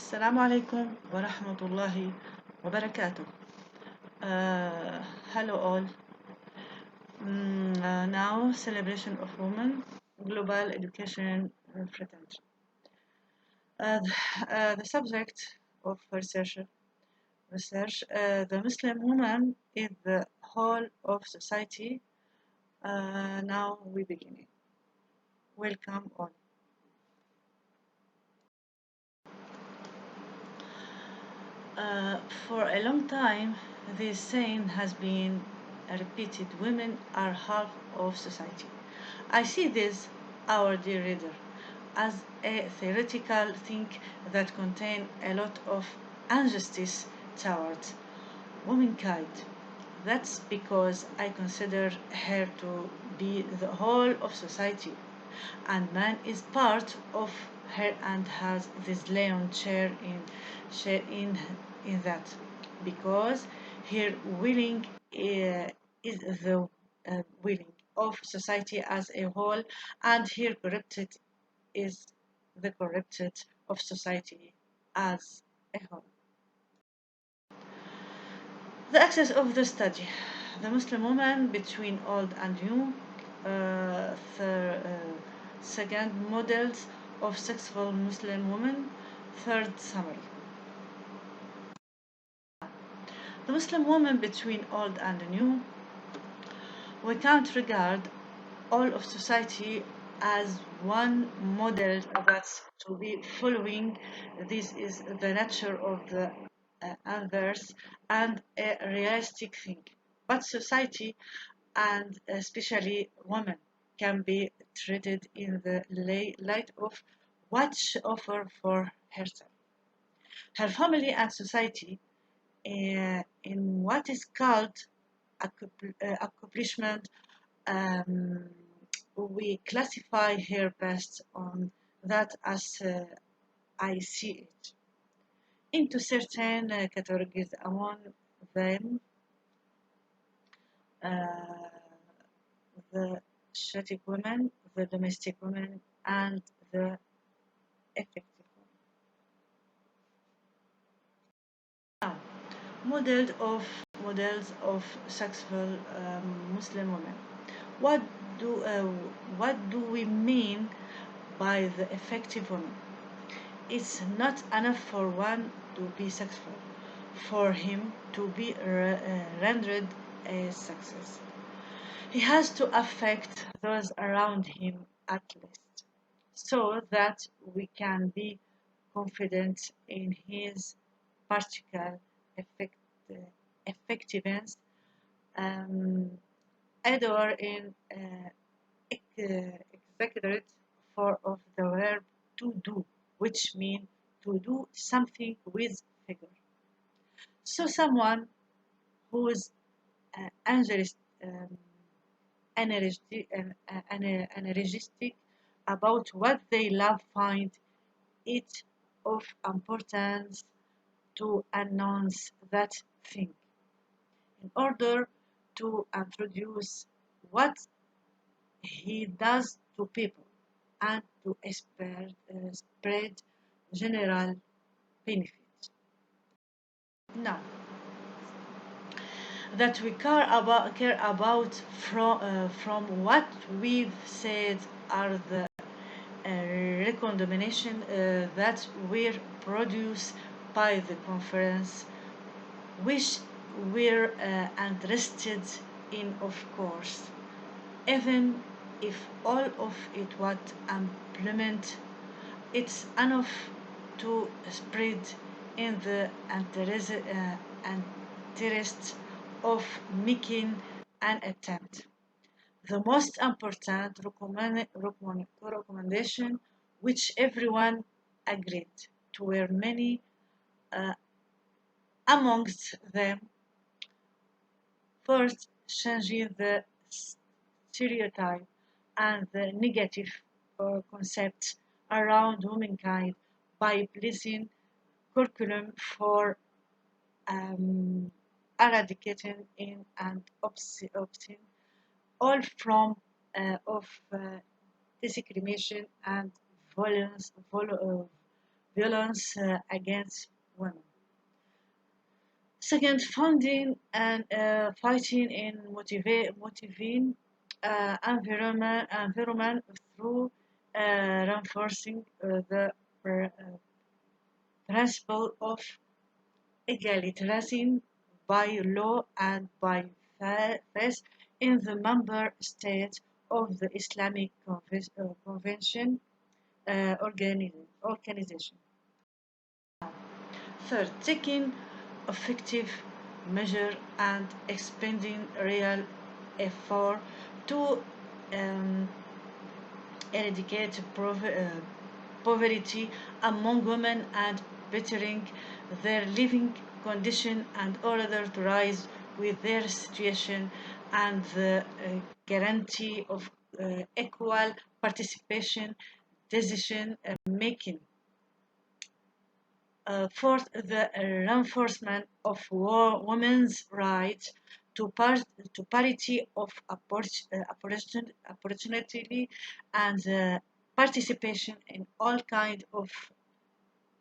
السلام عليكم ورحمة الله وبركاته. Hello all. Now celebration of women, global education fraternity. The subject of research, the Muslim woman is the whole of society. Now we begin. Welcome all. For a long time, this saying has been repeated: women are half of society. I see this, our dear reader, as a theoretical thing that contains a lot of injustice towards womankind. That's because I consider her to be the whole of society, and man is part of her and has this lion share in that, because her willing is the willing of society as a whole, and her corrupted is the corrupted of society as a whole. The axis of the study: the Muslim woman between old and new. Second, models of successful Muslim women. Third, summary. The Muslim woman between old and new. We can't regard all of society as one model that's to be following. This is the nature of the others and a realistic thing. But society, and especially women, can be treated in the light of what she offers for herself, her family, and society, in what is called accomplishment. um, we classify her based on that, as I see it, into certain categories. Among them, uh, the static women, the domestic women, and the effective women. Now, models of successful Muslim women. What do uh, what do we mean by the effective woman? It's not enough for one to be successful, for him to be rendered a success. He has to affect those around him at least, so that we can be confident in his particular effect, uh, effectiveness, um, either in executed form of the verb to do, which means to do something with figure. So someone who is energetic, um, energetic about what they love find it of importance to announce that thing in order to introduce what he does to people and to spread general benefit. Now, that we care about from what we've said are the recommendations that were produced by the conference, which we're interested in, of course, even if all of it was implemented. It's enough to spread in the interest of making an attempt. The most important recommendation, which everyone agreed to, were many. uh, Amongst them, first, changing the stereotype and the negative concepts around womankind by placing curriculum for um, eradicating in and opting all form of discrimination and violence, violence against women. Second, funding and fighting in motivating environment through reinforcing the principle of egalitarianism by law and by faith in the member states of the Islamic Convention organization. Third, taking effective measure and expending real effort to um, eradicate poverty among women and bettering their living condition in order to rise with their situation and the guarantee of equal participation decision making. Fourth, the reinforcement of women's rights to parity of opportunity and participation in all kinds of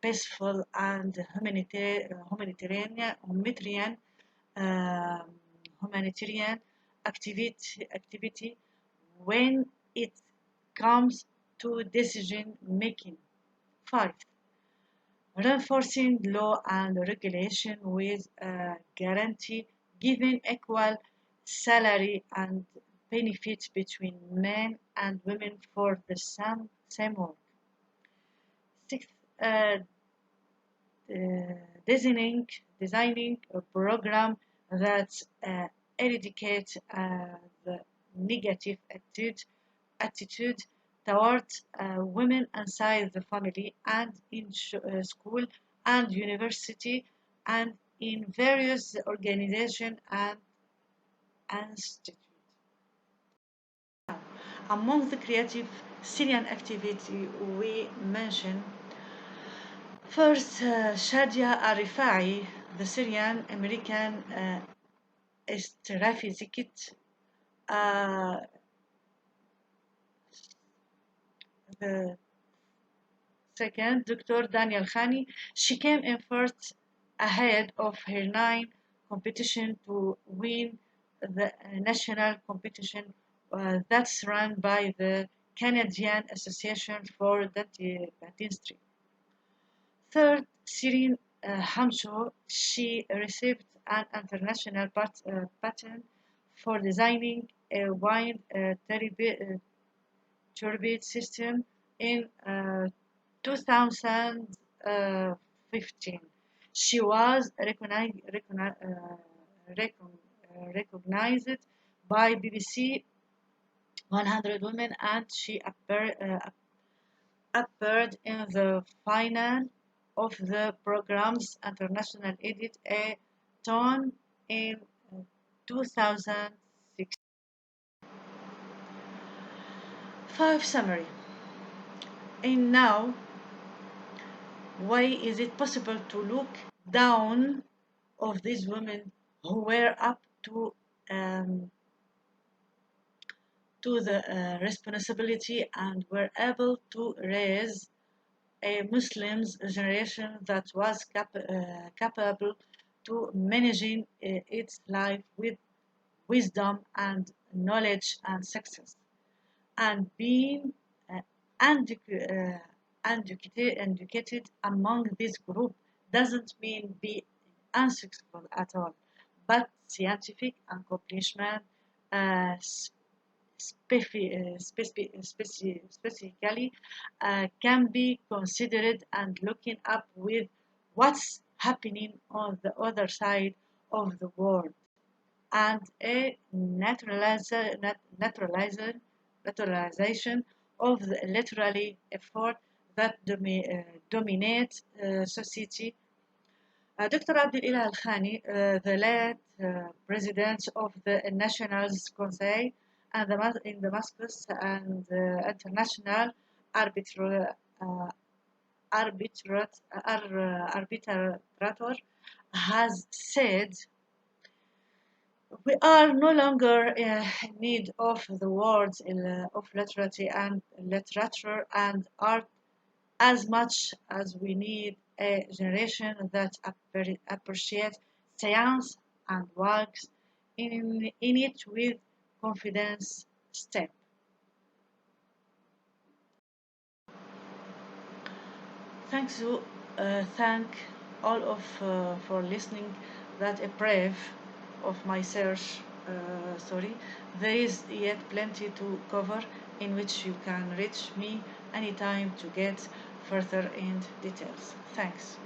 peaceful and um, humanitarian activity when it comes to decision making. Five, reinforcing law and regulation with a guarantee giving equal salary and benefits between men and women for the same work. Sixth, uh, designing a program that eradicates the negative attitude towards women inside the family and in school and university and in various organizations and institutes. Among the creative Syrian activity we mention, first, Shadia Arifai, the Syrian American astrophysicist, uh, the second, Dr. Daniel Khani, she came in first ahead of her nine competition to win the national competition that's run by the Canadian Association for Dentistry. Third, Shirin Hamsho, she received an international patent for designing a wine turbine system in 2015. She was recognized by BBC 100 Women and she appeared in the final of the program's international edit a ton in 2006. Five summary. And now, why is it possible to look down of these women who were up um, to the responsibility and were able to raise a Muslims generation that was capable to managing its life with wisdom and knowledge and success and being uh, educated among this group doesn't mean be unsuccessful at all, but scientific accomplishment uh, specifically can be considered and looking up with what's happening on the other side of the world and a naturalization of the literary effort that dominates society. Dr. Abdel Ilah Al Khani, the late president of the National Council and in Damascus and international arbitra, uh, arbitrator, has said we are no longer in need of the words of literature and art as much as we need a generation that appreciates science and works in it with confidence. Step. Thanks you. Thank all of for listening. That a brave of my search. Sorry, there is yet plenty to cover, in which you can reach me anytime to get further in details. Thanks.